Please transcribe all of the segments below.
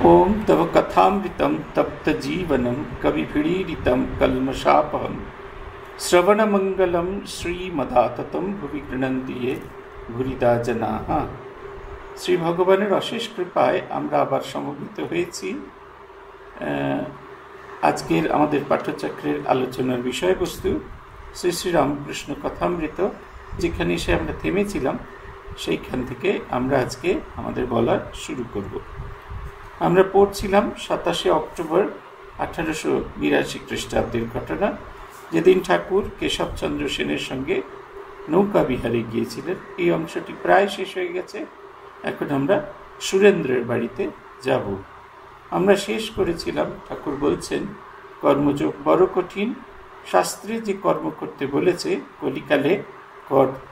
ओम तव कथामृतं तप्तजीवनं कविभिरीडितं कल्मषापहं श्रवणमंगलं श्रीमदाततं भुवि गृह्णन्ति ये भूरिदा जनाः। শ্রী ভগবানের অশেষ কৃপায় আমরা আবার সমবেত হয়েছি। আজকের আমাদের পাঠ্যচক্রের আলোচনার বিষয়বস্তু শ্রী শ্রী রামকৃষ্ণ কথামৃত। যেখানে এসে আমরা থেমেছিলাম সেইখান থেকে আমরা আজকে আমাদের বলা শুরু করব। আমরা পড়ছিলাম 27 অক্টোবর 1882 খ্রিস্টাব্দের ঘটনা, যেদিন ঠাকুর কেশবচন্দ্র সেনের সঙ্গে নৌকা বিহারে গিয়েছিলেন। এই অংশটি প্রায় শেষ হয়ে গেছে। এখন আমরা সুরেন্দ্রের বাড়িতে যাব। আমরা শেষ করেছিলাম, ঠাকুর বলছেন কর্মযোগ বড় কঠিন, শাস্ত্রে যে কর্ম করতে বলেছে কলিকালে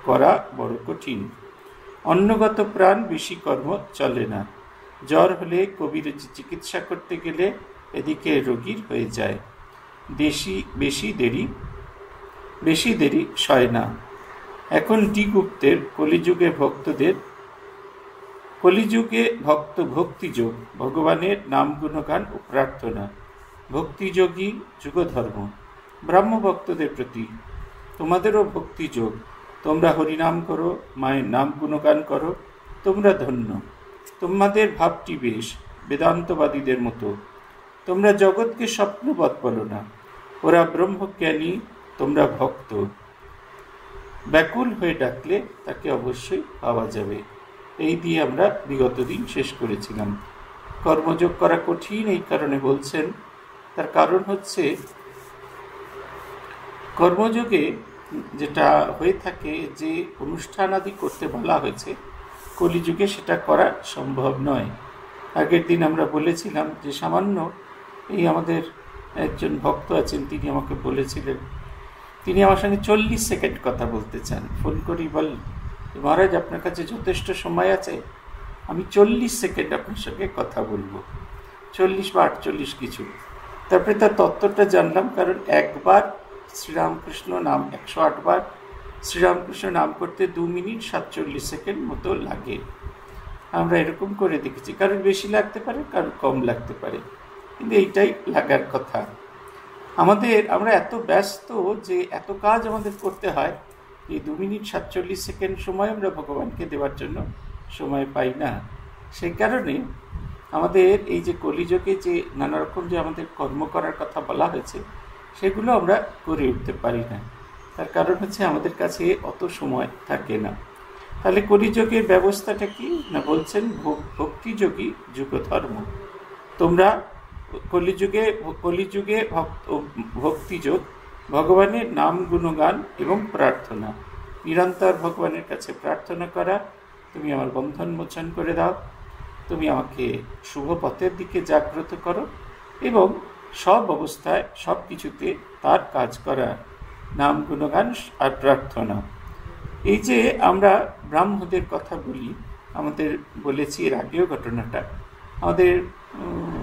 করা বড় কঠিন। অন্নগত প্রাণ বেশি কর্ম চলে না। জ্বর হলে কবির চিকিৎসা করতে গেলে এদিকে রোগীর হয়ে যায়। বেশি দেরি সয় না। এখন গুপ্তের কলিযুগে ভক্তিযোগ, ভগবানের নাম গুণগান ও প্রার্থনা। ভক্তিযোগী যুগধর্ম। ব্রাহ্ম ভক্তদের প্রতি তোমাদেরও ভক্তিযোগ। তোমরা হরিনাম করো, মায়ের নাম গুণগান করো, তোমরা ধন্য। তোমাদের ভাবটি বেশ বেদান্তবাদীদের মতো। তোমরা জগৎকে স্বপ্নবৎ বলো না। ওরা ব্রহ্মজ্ঞানী, তোমরা ভক্ত। ব্যাকুল হয়ে ডাকলে তাকে অবশ্যই পাওয়া যাবে। এই দিয়ে আমরা বিগত দিন শেষ করেছিলাম। কর্মযোগ করা কঠিন এই কারণে বলছেন, তার কারণ হচ্ছে কর্মযোগে যেটা হয়ে থাকে, যে অনুষ্ঠান আদি করতে বলা হয়েছে, কলিযুগে সেটা করা সম্ভব নয়। আগের দিন আমরা বলেছিলাম যে সামান্য এই আমাদের একজন ভক্ত আছেন, তিনি আমাকে বলেছিলেন, তিনি আমার সঙ্গে 40 সেকেন্ড কথা বলতে চান। ফোন করি বল, মহারাজ আপনার কাছে যথেষ্ট সময় আছে, আমি 40 সেকেন্ড আপনার সঙ্গে কথা বলবো। 40 বা 48 কিছু। তারপরে তার তত্ত্বটা জানলাম, কারণ একবার শ্রীরামকৃষ্ণ নাম 108 বার শ্রীরামকৃষ্ণ নাম করতে 2 মিনিট 47 সেকেন্ড মতো লাগে। আমরা এরকম করে দেখেছি, কারণ বেশি লাগতে পারে, কারণ কম লাগতে পারে, কিন্তু এইটাই লাগার কথা। আমরা এত ব্যস্ত যে এত কাজ আমাদের করতে হয়, এই 2 মিনিট 47 সেকেন্ড সময় আমরা ভগবানকে দেওয়ার জন্য সময় পাই না। সেই কারণে আমাদের এই যে কলিযুগে যে নানা রকম যে আমাদের কর্ম করার কথা বলা হয়েছে, সেগুলো আমরা করে উঠতে পারি না। তার কারণ হচ্ছে আমাদের কাছে অত সময় থাকে না। তাহলে কলিযুগের ব্যবস্থাটা কি না, বলছেন ভক্তিযোগী যুগধর্ম। তোমরা কলিযুগে ভক্তিযোগ, ভগবানের নাম গুণগান এবং প্রার্থনা। নিরন্তর ভগবানের কাছে প্রার্থনা করা, তুমি আমার বন্ধন মোচন করে দাও, তুমি আমাকে শুভ পথের দিকে জাগ্রত করো, এবং সব অবস্থায় সব কিছুতে তার কাজ করা, নাম গুণগান আর প্রার্থনা। এই যে আমরা ব্রাহ্মদের কথা বলি, আমাদের বলেছি এর আগেও ঘটনাটা, আমাদের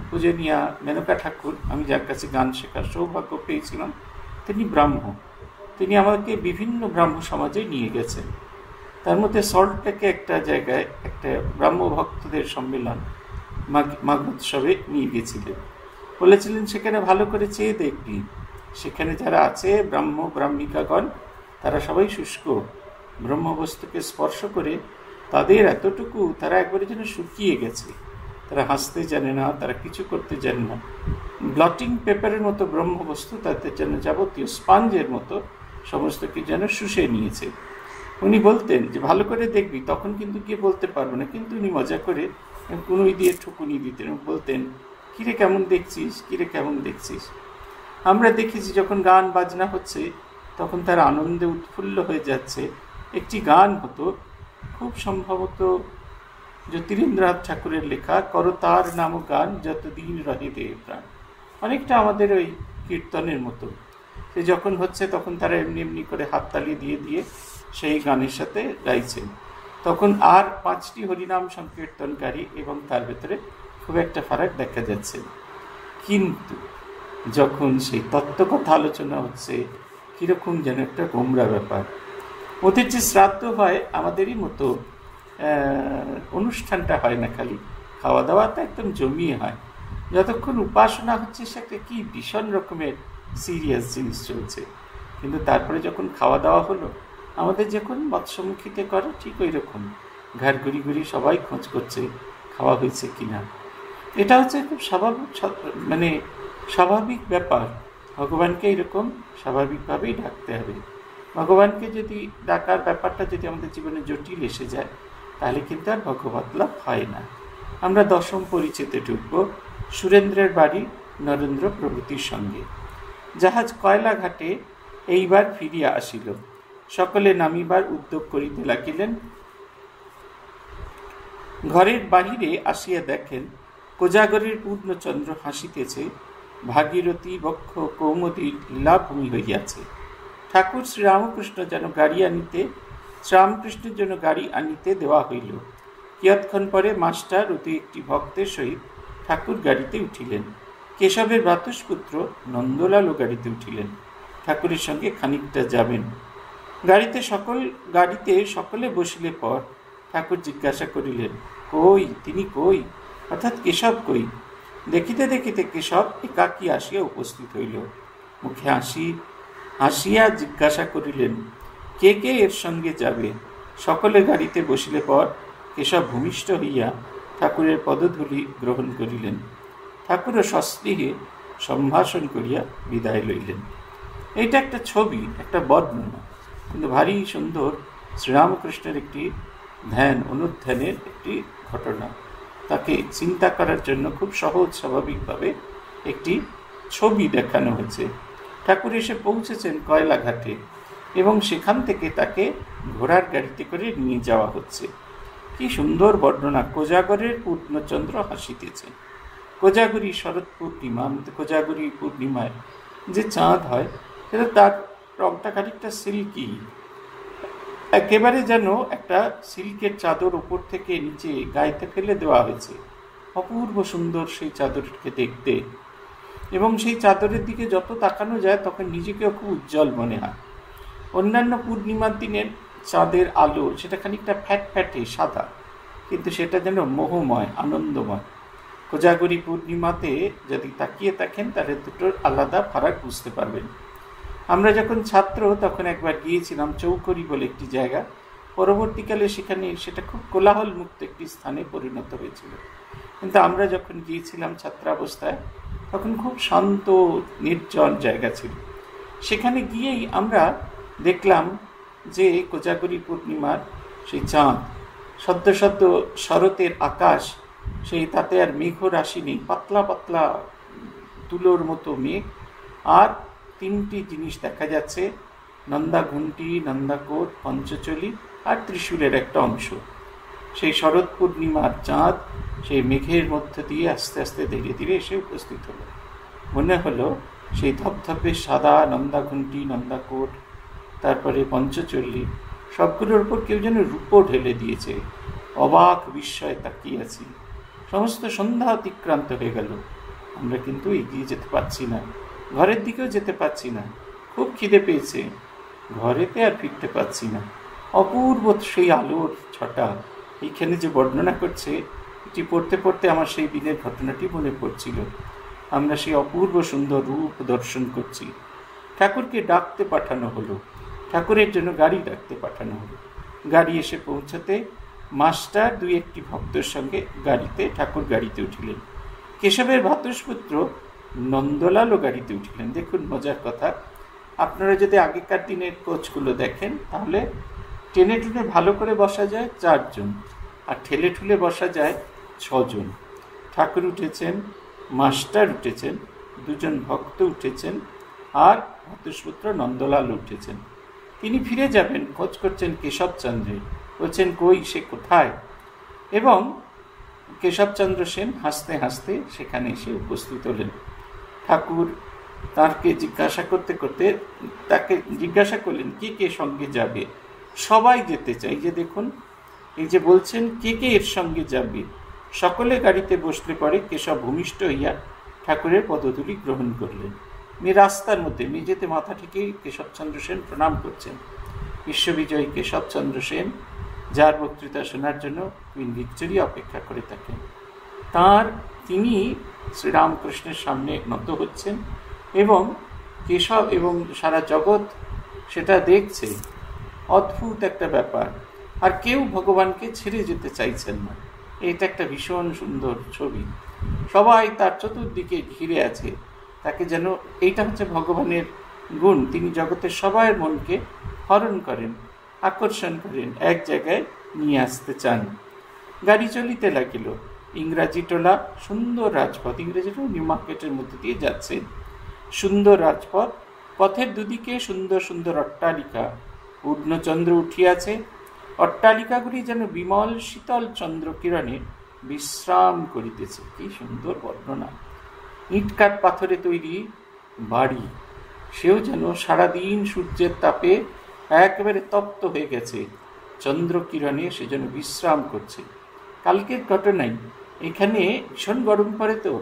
পূজনীয়া মেনকা ঠাকুর, আমি যার কাছে গান শেখার সৌভাগ্য পেয়েছিলাম, তিনি ব্রাহ্ম। তিনি আমাকে বিভিন্ন ব্রাহ্ম সমাজে নিয়ে গেছেন। তার মধ্যে সল্টলেকে একটা জায়গায় একটা ব্রাহ্ম ভক্তদের সম্মেলন মাঘ উৎসবে নিয়ে গেছিলেন। বলেছিলেন সেখানে ভালো করে চেয়ে দেখবি, সেখানে যারা আছে ব্রাহ্মিকাগণ, তারা সবাই শুষ্ক। ব্রহ্মবস্তুকে স্পর্শ করে তাদের এতটুকু, তারা একবারে যেন শুকিয়ে গেছে। তারা হাসতে জানে না, তারা কিছু করতে জানে না। ব্লটিং পেপারের মতো ব্রহ্মবস্তু তাদের যেন যাবতীয় স্পঞ্জের মতো সমস্ত কিছু যেন শুষে নিয়েছে। উনি বলতেন যে ভালো করে দেখবি, তখন কিন্তু গিয়ে বলতে পারবো না, কিন্তু উনি মজা করে কুনুই দিয়ে ঠুকুনি দিতেন, বলতেন কিরে কেমন দেখছিস, কিরে কেমন দেখছিস। আমরা দেখেছি যখন গান বাজনা হচ্ছে, তখন তার আনন্দে উৎফুল্ল হয়ে যাচ্ছে। একটি গান হতো, খুব সম্ভবত জ্যোতিরিন্দ্রনাথ ঠাকুরের লেখা, করতার নাম গান যতদিন রহে দেহ প্রাণ। অনেকটা আমাদের ওই কীর্তনের মতো। সে যখন হচ্ছে তখন তারা এমনি এমনি করে হাততালি দিয়ে দিয়ে সেই গানের সাথে গাইছেন। তখন আর 5টি হরিনাম সংকীর্তনকারী, এবং তার ভেতরে খুব একটা ফারাক দেখা যাচ্ছে। কিন্তু যখন সেই তত্ত্বকথা আলোচনা হচ্ছে, কীরকম যেন একটা গোমরা ব্যাপার। ওদের যে শ্রাদ্ধ হয় আমাদেরই মতো অনুষ্ঠানটা হয় না খালি, খাওয়া দাওয়া তো একদম জমিয়ে হয়। যতক্ষণ উপাসনা হচ্ছে সে একটা কি ভীষণ রকমের সিরিয়াস জিনিস চলছে, কিন্তু তারপরে যখন খাওয়া দাওয়া হলো, আমাদের যখন মৎস্যমুখীতে করে ঠিক ওই রকম ঘাট ঘুরি ঘুরি সবাই খোঁজ করছে খাওয়া হয়েছে কিনা। এটা হচ্ছে খুব স্বাভাবিক ব্যাপার। ভগবানকে এরকম স্বাভাবিকভাবেই ডাকতে হবে। ভগবানকে যদি ডাকার ব্যাপারটা যদি আমাদের জীবনে জটিল এসে যায়, তাহলে কিন্তু আর ভগবত লাভ হয় না। আমরা দশম পরিচিতে ঢুকব সুরেন্দ্রের বাড়ি নরেন্দ্র প্রভৃতির সঙ্গে। জাহাজ কয়লা ঘাটে এইবার ফিরিয়া আসিল। সকলে নামিবার উদ্যোগ করিতে লাগিলেন। ঘরের বাহিরে আসিয়া দেখেন কোজাগরের পূর্ণচন্দ্র হাসিতেছে, ভাগীরথী বক্ষ কৌমুদীর লীলাভূমি হইয়াছে। ঠাকুর শ্রীরামকৃষ্ণের জন্য গাড়ি আনিতে দেওয়া হইল। কিয়ৎক্ষণ পরে মাস্টার ও দুই একটি ভক্তের সহিত ঠাকুর গাড়িতে উঠিলেন। কেশবের ভ্রাতুষ্পুত্র নন্দলালও গাড়িতে উঠিলেন, ঠাকুরের সঙ্গে খানিকটা যাবেন। গাড়িতে সকলে বসিলে পর ঠাকুর জিজ্ঞাসা করিলেন, কই তিনি কই, অর্থাৎ কেশব কই? দেখিতে দেখিতে কেশব একাকী আসিয়া উপস্থিত হইল। মুখে হাসিয়া জিজ্ঞাসা করিলেন, কে কে এর সঙ্গে যাবে? সকলে গাড়িতে বসিলে পর কেশব ভূমিষ্ঠ হইয়া ঠাকুরের পদধূলি গ্রহণ করিলেন। ঠাকুরও সস্নেহে সম্ভাষণ করিয়া বিদায় লইলেন। এইটা একটা ছবি, একটা বর্ণনা, কিন্তু ভারী সুন্দর শ্রীরামকৃষ্ণের একটি অনুধ্যানের একটি ঘটনা। তাকে চিন্তা করার জন্য খুব সহজ স্বাভাবিকভাবে একটি ছবি দেখানো হয়েছে। ঠাকুর এসে পৌঁছেছেন কয়লাঘাটে এবং সেখান থেকে তাকে ঘোড়ার গাড়িতে করে নিয়ে যাওয়া হচ্ছে। কি সুন্দর বর্ণনা! কোজাগরের পূর্ণচন্দ্র হাসিতেছেন। কোজাগরী শরৎ পূর্ণিমা, কোজাগরী পূর্ণিমায় যে চাঁদ হয় সেটা তার রংটা খানিকটা সিল্কি, একেবারে যেন একটা সিল্কের চাদর উপর থেকে নিচে গায়েতে ফেলে দেওয়া হয়েছে। অপূর্ব সুন্দর সেই চাদরকে দেখতে, এবং সেই চাদরের দিকে যত তাকানো যায় তখন নিজেকেও খুব উজ্জ্বল মনে হয়। অন্যান্য পূর্ণিমার দিনের চাঁদের আলো সেটা খানিকটা ফ্যাটে সাদা, কিন্তু সেটা যেন মোহময়, আনন্দময়। কোজাগরী পূর্ণিমাতে যদি তাকিয়ে থাকেন তাহলে দুটোর আলাদা ফারাক বুঝতে পারবেন। আমরা যখন ছাত্র তখন একবার গিয়েছিলাম চৌকরি বলে একটি জায়গা। পরবর্তীকালে সেটা খুব কোলাহল মুক্ত একটি স্থানে পরিণত হয়েছিল, কিন্তু আমরা যখন গিয়েছিলাম ছাত্রাবস্থায় তখন খুব শান্ত নির্জন জায়গা ছিল। সেখানে গিয়েই আমরা দেখলাম যে কোজাগরী পূর্ণিমার সেই চাঁদ, সদ্য শরতের আকাশ, সেই তাতে আর মেঘ রাশি নেই, পাতলা পাতলা তুলোর মতো মেঘ, আর তিনটি জিনিস দেখা যাচ্ছে, নন্দাঘুন্টি, নন্দাকোট, পঞ্চচলি আর ত্রিশূলের একটা অংশ। সেই শরৎ পূর্ণিমার চাঁদ সেই মেঘের মধ্যে দিয়ে আস্তে আস্তে ধীরে ধীরে এসে উপস্থিত হলো। মনে হলো সেই ধপধপে সাদা নন্দাঘুন্টি, নন্দাকোট, তারপরে পঞ্চচল্লি, সবগুলোর উপর কেউ যেন রূপো ঢেলে দিয়েছে। অবাক বিস্ময়ে তাকিয়ে আছি। সমস্ত সন্ধ্যা অতিক্রান্ত হয়ে গেল, আমরা কিন্তু এগিয়ে যেতে পারছি না, ঘরের দিকেও যেতে পারছি না। খুব খিদে পেয়েছে, ঘরেতে আর ফিরতে পারছি না। অপূর্ব সেই আলোর ছটা এইখানে যে বর্ণনা করছে, এটি পড়তে পড়তে আমার সেই দিনের ঘটনাটি মনে পড়ছিল। আমরা সেই অপূর্ব সুন্দর রূপ দর্শন করছি। ঠাকুরকে ডাকতে পাঠানো হলো, ঠাকুরের জন্য গাড়ি ডাকতে পাঠানো হলো। গাড়ি এসে পৌঁছাতে মাস্টার দুই একটি ভক্তের সঙ্গে ঠাকুর গাড়িতে উঠিলেন। কেশবের ভ্রাতুষ্পুত্র নন্দলালও গাড়িতে উঠিলেন। দেখুন মজার কথা, আপনারা যদি আগেকার দিনের কোচগুলো দেখেন তাহলে টেনে টুনে ভালো করে বসা যায় 4 জন, আর ঠেলে ঠুলে বসা যায় 6 জন। ঠাকুর উঠেছেন, মাস্টার উঠেছেন, 2 জন ভক্ত উঠেছেন, আর ভ্রাতুষ্পুত্র নন্দলাল উঠেছেন। তিনি ফিরে যাবেন, খোঁজ করছেন কেশবচন্দ্রে, বলছেন কই, সে কোথায়? এবং কেশবচন্দ্র সেন হাসতে হাসতে সেখানে এসে উপস্থিত হলেন। ঠাকুর তাকে জিজ্ঞাসা করলেন কে কে সঙ্গে যাবে? সবাই যেতে চাই, যে দেখুন এই যে বলছেন কে কে এর সঙ্গে যাবে। সকলে গাড়িতে বসলে পরে কেশব ভূমিষ্ঠ হইয়া ঠাকুরের পদধূলি গ্রহণ করলেন। রাস্তার মধ্যে মেঝেতে মাথা ঠেকে কেশবচন্দ্র সেন প্রণাম করছেন। বিশ্ববিজয়ী কেশবচন্দ্র সেন, যার বক্তৃতা শোনার জন্য কুইন ভিক্টোরিয়া অপেক্ষা করে থাকেন। তিনি শ্রীরামকৃষ্ণের সামনে নত হচ্ছেন এবং কেশব এবং সারা জগৎ সেটা দেখছে। অদ্ভুত একটা ব্যাপার। আর কেউ ভগবানকে ছেড়ে যেতে চাইছেন না। এটা একটা ভীষণ সুন্দর ছবি। সবাই তার চতুর্দিকে ঘিরে আছে, তাকে যেন, এইটা হচ্ছে ভগবানের গুণ, তিনি জগতের সবার মনকে হরণ করেন, আকর্ষণ করেন, এক জায়গায় নিয়ে আসতে চান। গাড়ি চলিতে লাগিল। ইংরাজি টোলা, সুন্দর রাজপথ, ইংরেজি টোলা নিউ মার্কেটের মধ্যে দিয়ে যাচ্ছে। সুন্দর রাজপথ, পথের দুদিকে সুন্দর সুন্দর অট্টালিকা, পূর্ণচন্দ্র উঠিয়াছে। অট্টালিকাগুলি যেন বিমল শীতল চন্দ্রকিরণে বিশ্রাম করিতেছে। কি সুন্দর বর্ণনা! ইটকাট পাথরে তৈরি বাড়ি, সেও যেন সারাদিন সূর্যের তাপে একেবারে তপ্ত হয়ে গেছে, চন্দ্রকিরণে সে যেন বিশ্রাম করছে। কালকের ঘটনাই, এখানে ভীষণ গরম পড়ে, তো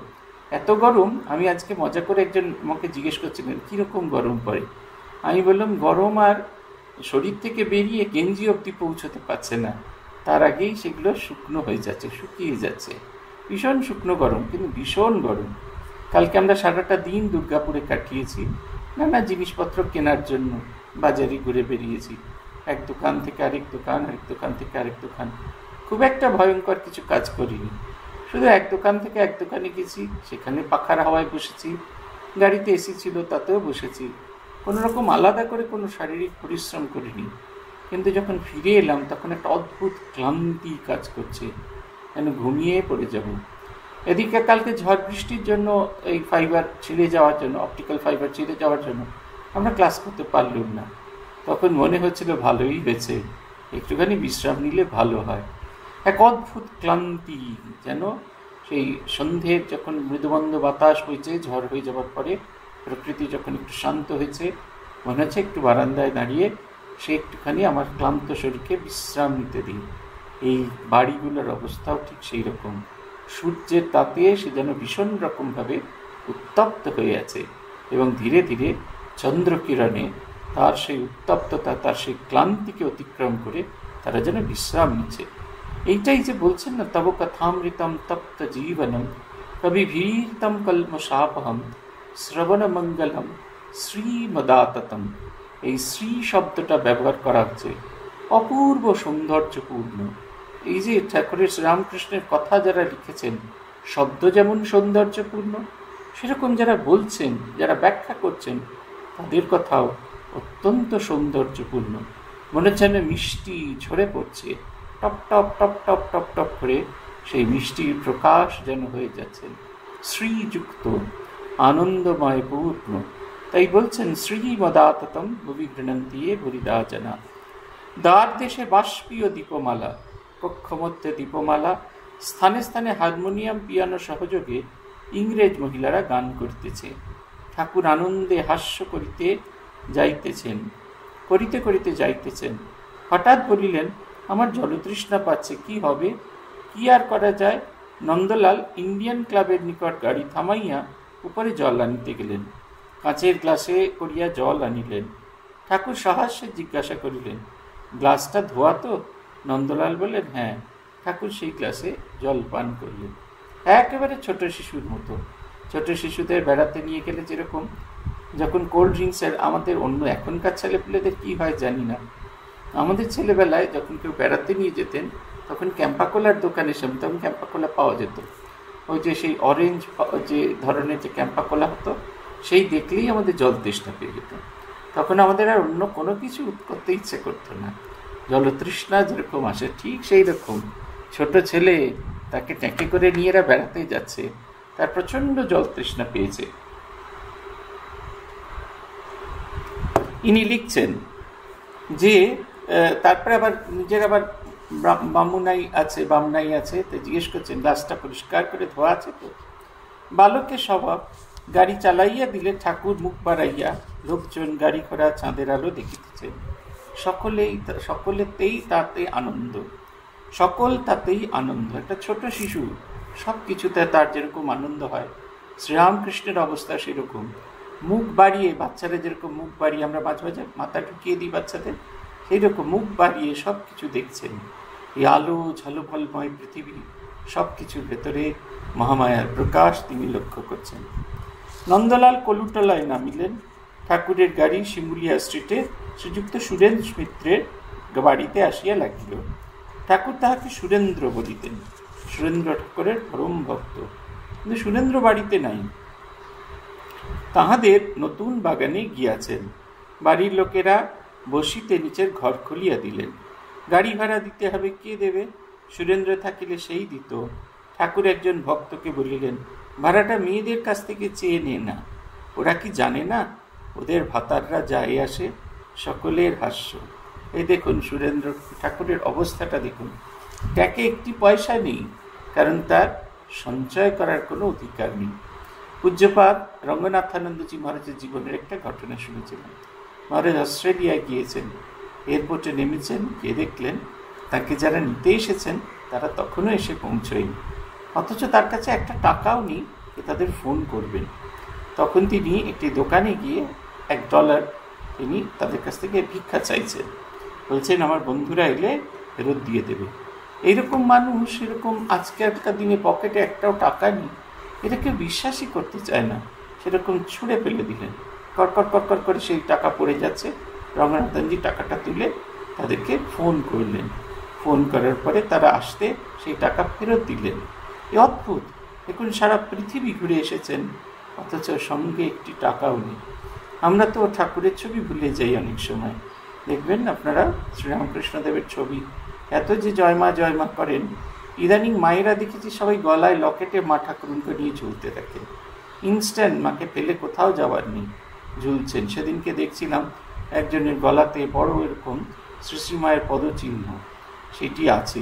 এত গরম, আমি আজকে মজা করে একজন আমাকে জিজ্ঞেস করছিলেন কীরকম গরম পড়ে। আমি বললাম গরম আর শরীর থেকে বেরিয়ে গেঞ্জি অবধি পৌঁছতে পারছে না, তার আগেই সেগুলো শুকনো হয়ে যাচ্ছে, শুকিয়ে যাচ্ছে। ভীষণ শুকনো গরম, কিন্তু ভীষণ গরম। কালকে আমরা সারাটা দিন দুর্গাপুরে কাটিয়েছি, নানা জিনিসপত্র কেনার জন্য বাজারে ঘুরে বেরিয়েছি, এক দোকান থেকে আরেক দোকান, আরেক দোকান থেকে আরেক দোকান। খুব একটা ভয়ঙ্কর কিছু কাজ করিনি, শুধু এক দোকান থেকে এক দোকানে গেছি, সেখানে পাখার হাওয়ায় বসেছি, গাড়িতে এসি ছিল তাতেও বসেছি, কোনোরকম আলাদা করে কোনো শারীরিক পরিশ্রম করিনি। কিন্তু যখন ফিরে এলাম তখন একটা অদ্ভুত ক্লান্তি কাজ করছে, যেন ঘুমিয়ে পড়ে যাব। এদিকে কালকে ঝড় বৃষ্টির জন্য এই ফাইবার ছিঁড়ে যাওয়ার জন্য, অপটিক্যাল ফাইবার ছিঁড়ে যাওয়ার জন্য আমরা ক্লাস করতে পারলাম না। তখন মনে হচ্ছিল ভালোই হয়েছে, একটুখানি বিশ্রাম নিলে ভালো হয়। এক অদ্ভুত ক্লান্তি, যেন সেই সন্ধ্যের যখন মৃদুমন্দ বাতাস হয়েছে ঝড় হয়ে যাওয়ার পরে, প্রকৃতি যখন একটু শান্ত হয়েছে, মনে হচ্ছে একটু বারান্দায় দাঁড়িয়ে সে একটুখানি আমার ক্লান্ত শরীরকে বিশ্রাম নিতে দিই। এই বাড়িগুলোর অবস্থাও ঠিক সেই রকম, সূর্যের তাপে সে যেন ভীষণ রকমভাবে উত্তপ্ত হয়ে আছে এবং ধীরে ধীরে চন্দ্রকিরণে তার সেই উত্তপ্ততা, তার সেই ক্লান্তিকে অতিক্রম করে তারা যেন বিশ্রাম নিচ্ছে। এইটাই যে বলছেন না, তব কথামৃতম তপ্ত জীবনম কবিভীতম কল্মশাপহম শ্রবণ মঙ্গলম শ্রীমদাততম। এই শ্রী শব্দটা ব্যবহার করা হচ্ছে, অপূর্ব সৌন্দর্যপূর্ণ। এই যে ঠাকুরের শ্রীরামকৃষ্ণের কথা যারা লিখেছেন, শব্দ যেমন সৌন্দর্যপূর্ণ, সেরকম যারা বলছেন, যারা ব্যাখ্যা করছেন, তাদের কথাও অত্যন্ত সৌন্দর্যপূর্ণ। মনে হচ্ছে যেন মিষ্টি ঝরে পড়ছে, top top top top top top করে সেই মিষ্টির প্রকাশ যেন হয়ে যাচ্ছেন, শ্রীযুক্ত আনন্দময় পূর্ণ। তাই বলছেন শ্রীমদাততম ভুবি গৃণন্তি বরিদা জনা। দ্বার দেশে বাষ্পীয় দীপমালা, কক্ষ মধ্যে দীপমালা, স্থানে স্থানে হারমোনিয়াম পিয়ানো সহযোগে ইংরেজ মহিলারা গান করতেছে। ঠাকুর আনন্দে হাস্য করিতে যাইতেছেন, করিতে করিতে যাইতেছেন। হঠাৎ বলিলেন, আমার জলতৃষ্ণা পাচ্ছে, কি হবে, কি আর করা যায়। নন্দলাল ইন্ডিয়ান ক্লাবের নিকট গাড়ি থামাইয়া উপরে জল আনিতে গেলেন। কাঁচের গ্লাসে করিয়া জল আনিলেন। ঠাকুর সহাস্যে জিজ্ঞাসা করিলেন, গ্লাসটা ধোয়া তো? নন্দলাল বললেন, হ্যাঁ। ঠাকুর সেই গ্লাসে জল পান করলেন, একেবারে ছোট শিশুর মতো। ছোট শিশুদের বেড়াতে নিয়ে গেলে যেরকম, যখন কোল্ড ড্রিঙ্কসের, আমাদের অন্য এখনকার ছেলেপিলেদের কি হয় জানি না, আমাদের ছেলেবেলায় যখন কেউ বেড়াতে নিয়ে যেতেন তখন ক্যাম্পাকোলার দোকানে সামনে, তখন ক্যাম্পাকোলা পাওয়া যেত, ওই যে সেই অরেঞ্জ যে ধরনের যে ক্যাম্পাকোলা হতো, সেই দেখলেই আমাদের জল তৃষ্ণা পেয়ে যেত। তখন আমাদের আর অন্য কোনো কিছু করতে ইচ্ছে করতো না। জলতৃষ্ণা যেরকম আসে ঠিক সেই রকম ছোট ছেলে, তাকে ট্যাঁকে করে নিয়ে এরা বেড়াতে যাচ্ছে, তার প্রচণ্ড জল তৃষ্ণা পেয়েছে। ইনি লিখছেন যে তারপরে আবার নিজের আবার বামনাই আছে, তো জিজ্ঞেস করছেন গ্লাসটা পরিষ্কার করে ধোয়া আছে তো? বালকের স্বভাব, গাড়ি চালাইয়া দিলে ঠাকুর মুখ বাড়াইয়া লোকজন গাড়ি ঘোড়া চাঁদের আলো দেখিতেছেন। সকলেতেই তাতে আনন্দ, সকল তাতেই আনন্দ। একটা ছোট শিশু সব কিছুতে তার যেরকম আনন্দ হয়, শ্রীরামকৃষ্ণের অবস্থা সেরকম। মুখ বাড়িয়ে, বাচ্চারা যেরকম মুখ বাড়িয়ে, আমরা মাঝে মাঝে মাথা ঢুকিয়ে দিই বাচ্চাদের, সেই রকম মুখ বাড়িয়ে সব কিছু দেখছেন। এই আলো ঝলমলময় পৃথিবী সব কিছুর ভেতরে মহামায়ার প্রকাশ তিনি লক্ষ্য করছেন। নন্দলাল কলুটলায় নামিলেন। ঠাকুরের গাড়ি শিমুলিয়া স্ট্রিটে শ্রীযুক্ত সুরেন্দ্র মিত্রের বাড়িতে আসিয়া লাগিল। ঠাকুর তাহাকে সুরেন্দ্র বলিতেন। সুরেন্দ্র ঠাকুরের পরম ভক্ত, কিন্তু সুরেন্দ্র বাড়িতে নাই, তাহাদের নতুন বাগানে গিয়াছেন। বাড়ির লোকেরা বসিতে নিচের ঘর খুলিয়া দিলেন। গাড়ি ভাড়া দিতে হবে, কে দেবে? সুরেন্দ্র থাকিলে সেই দিত। ঠাকুর একজন ভক্তকে বলিলেন, ভাড়াটা মেয়েদের কাছ থেকে চেয়ে নে না, ওরা কি জানে না ওদের ভাতাররা যায় আসে? সকলের হাস্য। এই দেখুন সুরেন্দ্র ঠাকুরের অবস্থাটা দেখুন, ট্যাকে একটি পয়সা নেই, কারণ তার সঞ্চয় করার কোনো অধিকার নেই। পূজ্যপাদ রঙ্গনাথানন্দজি মহারাজের জীবনের একটা ঘটনা শুনেছিলাম। মহারাজ অস্ট্রেলিয়ায় গিয়েছেন, এয়ারপোর্টে নেমেছেন, গিয়ে দেখলেন তাকে যারা নিতে এসেছেন তারা তখনও এসে পৌঁছয়নি, অথচ তার কাছে একটা টাকাও নেই যে তাদের ফোন করবেন। তখন তিনি একটি দোকানে গিয়ে $1 তিনি তাদের কাছ থেকে ভিক্ষা চাইছেন, বলছেন আমার বন্ধুরা এলে ফেরত দিয়ে দেবে। এইরকম মানুষ, এরকম আজকেরকার দিনে পকেটে একটাও টাকা নেই, এটা কেউ বিশ্বাসই করতে চায় না, সেরকম ছুঁড়ে ফেলে দিলেন। কড়কড় কড়কড় করে সেই টাকা পড়ে যাচ্ছে। রঙ্গনাথনজি টাকাটা তুলে তাদেরকে ফোন করলেন। ফোন করার পরে তারা আসতে সেই টাকা ফেরত দিলেন। এ অদ্ভুত, দেখুন সারা পৃথিবী ঘুরে এসেছেন, অথচ সঙ্গে একটি টাকাও নেই। আমরা তো ঠাকুরের ছবি ভুলে যাই অনেক সময়। দেখবেন আপনারা শ্রীরামকৃষ্ণদেবের ছবি এত যে জয়মা জয়মা করেন, ইদানিং মায়েরা দেখেছি সবাই গলায় লকেটে মা ঠাকুরকে নিয়ে ঝুলতে থাকেন। ইনস্ট্যান্ট, মাকে ফেলে কোথাও যাওয়ার নেই, ঝুলছেন। সেদিনকে দেখছিলাম একজনের গলাতে বড় এরকম শ্রী শ্রী মায়ের পদচিহ্ন, সেটি আছে,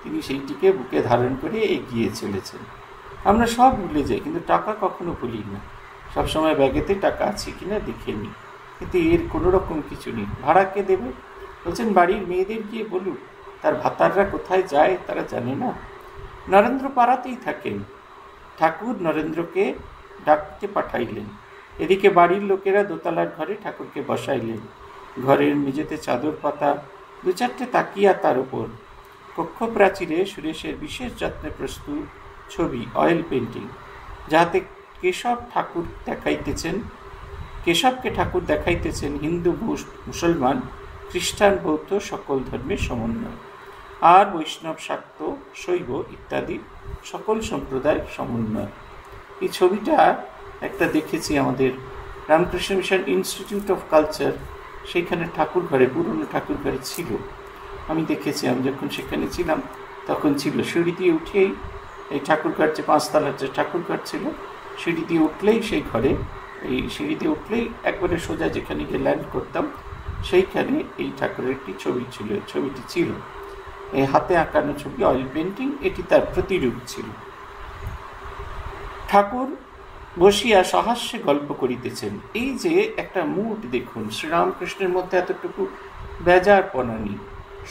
তিনি সেইটিকে বুকে ধারণ করে এগিয়ে চলেছেন। আমরা সব ভুলে যাই, কিন্তু টাকা কখনো ভুলি না। সবসময় ব্যাগেতে টাকা আছে কিনা দেখে নিই, কিন্তু এর কোনো রকম কিছু নেই। ভাড়া কে দেবে? বলছেন বাড়ির মেয়েদের গিয়ে বলুক, তার ভাতাররা কোথায় যায় তারা জানে না। নরেন্দ্র পাড়াতেই থাকেন। ঠাকুর নরেন্দ্রকে ডাকতে পাঠাইলেন। এদিকে বাড়ির লোকেরা দোতলার ঘরে ঠাকুরকে বসাইলেন। ঘরের মেঝেতে চাদর পাতা, 2-4টে তাকিয়া তার উপর। কক্ষ প্রাচীরে সুরেশের বিশেষ যত্নে প্রস্তুত ছবি, অয়েল পেন্টিং, যাহাতে কেশবকে ঠাকুর দেখাইতেছেন হিন্দু, মুসলমান, খ্রিস্টান, বৌদ্ধ সকল ধর্মের সমন্বয়, আর বৈষ্ণব, শাক্ত, শৈব ইত্যাদি সকল সম্প্রদায়ের সমন্বয়। এই ছবিটা একটা দেখেছি আমাদের Ramakrishna mission institute of culture, সেইখানে ঠাকুর ঘরে, পুরনো ঠাকুর ঘরে ছিল। আমি দেখেছি, আমি যখন সেখানে ছিলাম তখন ছিল। সিঁড়ি দিয়ে উঠেই এই ঠাকুরঘর, যে 5 তলার যে ঠাকুরঘর ছিল, সিঁড়ি দিয়ে উঠলেই সেই ঘরে, এই সিঁড়ি দিয়ে উঠলেই একবারে সোজা যেখানে গিয়ে ল্যান্ড করতাম, সেইখানে এই ঠাকুরের একটি ছবিটি ছিল। এই হাতে আঁকানো ছবি, অয়েল পেন্টিং, এটি তার প্রতিরূপ ছিল। ঠাকুর বসিয়া সহাস্যে গল্প করিতেছেন। এই যে একটা মুড দেখুন, শ্রীরামকৃষ্ণের মধ্যে এতটুকু বেজারপনা নেই,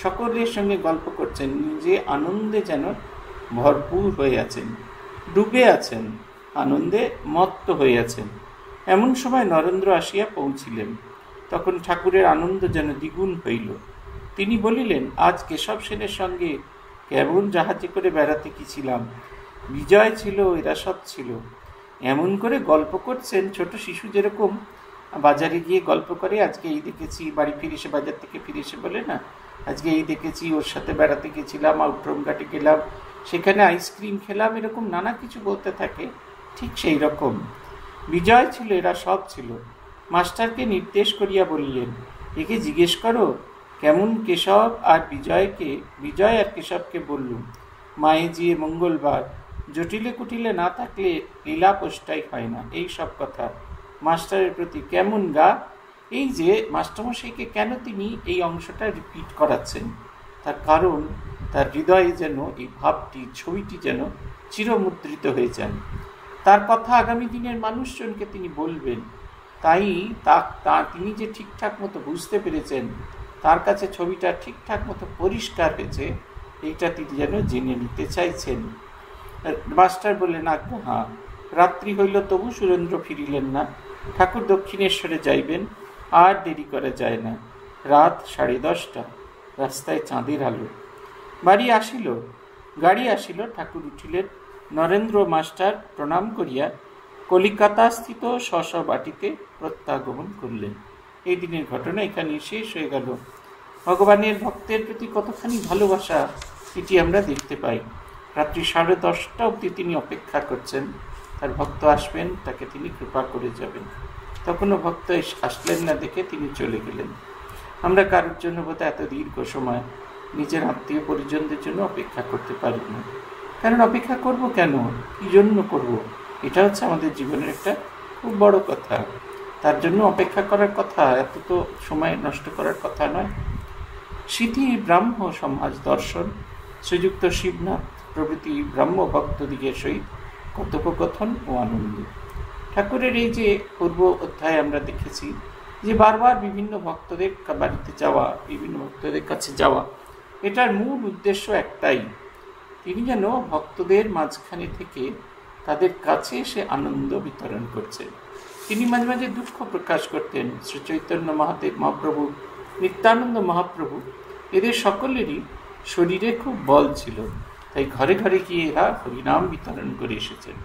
সকলের সঙ্গে গল্প করছেন, নিজে আনন্দে যেন ভরপুর হয়ে আছেন, ডুবে আছেন, আনন্দে মত্ত হয়ে আছেন। এমন সময় নরেন্দ্র আসিয়া পৌঁছিলেন। তখন ঠাকুরের আনন্দ যেন দ্বিগুণ হইল। তিনি বলিলেন, আজ কেশব সেনের সঙ্গে কেমন জাহাজে করে বেড়াতে গিয়েছিলাম, বিজয় ছিল, এরা সব ছিল। এমন করে গল্প করছেন, ছোট শিশু যেরকম বাজারে গিয়ে গল্প করে, আজকে এই দেখেছি, বাড়ি ফিরে এসে, বাজার থেকে ফিরে এসে বলে না, আজকে এই দেখেছি, ওর সাথে বেড়াতে গেছিলাম, আউটড্রোম ঘাটে গেলাম, সেখানে আইসক্রিম খেলাম, এরকম নানা কিছু বলতে থাকে। ঠিক সেই রকম বিজয় ছিল, এরা সব ছিল। মাস্টারকে নির্দেশ করিয়া বললেন, একে জিজ্ঞেস করো কেমন কেশব আর বিজয় আর কেশবকে বললুম, মায়ে জিয়ে মঙ্গলবার, জটিলে কুটিলে না থাকলে লীলা পোষ্টাই হয় না। এই সব কথা মাস্টারের প্রতি কেমন গা। এই যে মাস্টারমশাইকে কেন তিনি এই অংশটা রিপিট করাচ্ছেন, তার কারণ তার হৃদয়ে যেন এই ভাবটি, ছবিটি যেন চিরমুদ্রিত হয়ে যান। তার কথা আগামী দিনের মানুষজনকে তিনি বলবেন, তাই তিনি যে ঠিকঠাক মতো বুঝতে পেরেছেন, তার কাছে ছবিটা ঠিকঠাক মতো পরিষ্কার হয়েছে, এইটা তিনি যেন জেনে নিতে চাইছেন। মাস্টার বললেন, আজ্ঞা হ্যাঁ। রাত্রি হইল, তবু সুরেন্দ্র ফিরিলেন না। ঠাকুর দক্ষিণেশ্বরে যাইবেন, আর দেরি করা যায় না। রাত 10:30, রাস্তায় চাঁদের আলো। বাড়ি আসিল, গাড়ি আসিল, ঠাকুর উঠিলেন। নরেন্দ্র মাস্টার প্রণাম করিয়া কলিকাতাস্থিত স্ব বাটিতে প্রত্যাগমন করলেন। এই দিনের ঘটনা এখানে শেষ হয়ে গেল। ভগবানের ভক্তের প্রতি কতখানি ভালোবাসা এটি আমরা দেখতে পাই। রাত্রি 10:30 অবধি তিনি অপেক্ষা করছেন, তার ভক্ত আসবেন, তাকে তিনি কৃপা করে যাবেন। তখনও ভক্ত আসলেন না দেখে তিনি চলে গেলেন। আমরা কারোর জন্য বোধহয় এত দীর্ঘ সময় নিজের আত্মীয় পরিজনদের জন্য অপেক্ষা করতে পারি না। কারণ অপেক্ষা করব কেন, কী জন্য করব? এটা হচ্ছে আমাদের জীবনের একটা খুব বড় কথা। তার জন্য অপেক্ষা করার কথা, এত তো সময় নষ্ট করার কথা নয়। সিদ্ধি ব্রাহ্ম সমাজ দর্শন, শ্রীযুক্ত শিবনাথ প্রভৃতি ব্রাহ্ম ভক্তদিগের সহিত কথোপকথন ও আনন্দ। ঠাকুরের এই যে পূর্ব অধ্যায়ে আমরা দেখেছি যে বারবার বিভিন্ন ভক্তদের বাড়িতে যাওয়া, বিভিন্ন ভক্তদের কাছে যাওয়া, এটার মূল উদ্দেশ্য একটাই, তিনি যেন ভক্তদের মাঝখানে থেকে তাদের কাছে এসে আনন্দ বিতরণ করছেন। তিনি মাঝে মাঝে দুঃখ প্রকাশ করতেন। শ্রী চৈতন্য মহাপ্রভু, নিত্যানন্দ মহাপ্রভু, এদের সকলেরই শরীরে খুব বল ছিল, তাই ঘরে ঘরে গিয়ে এরা হরিনাম বিতরণ করে এসেছেন।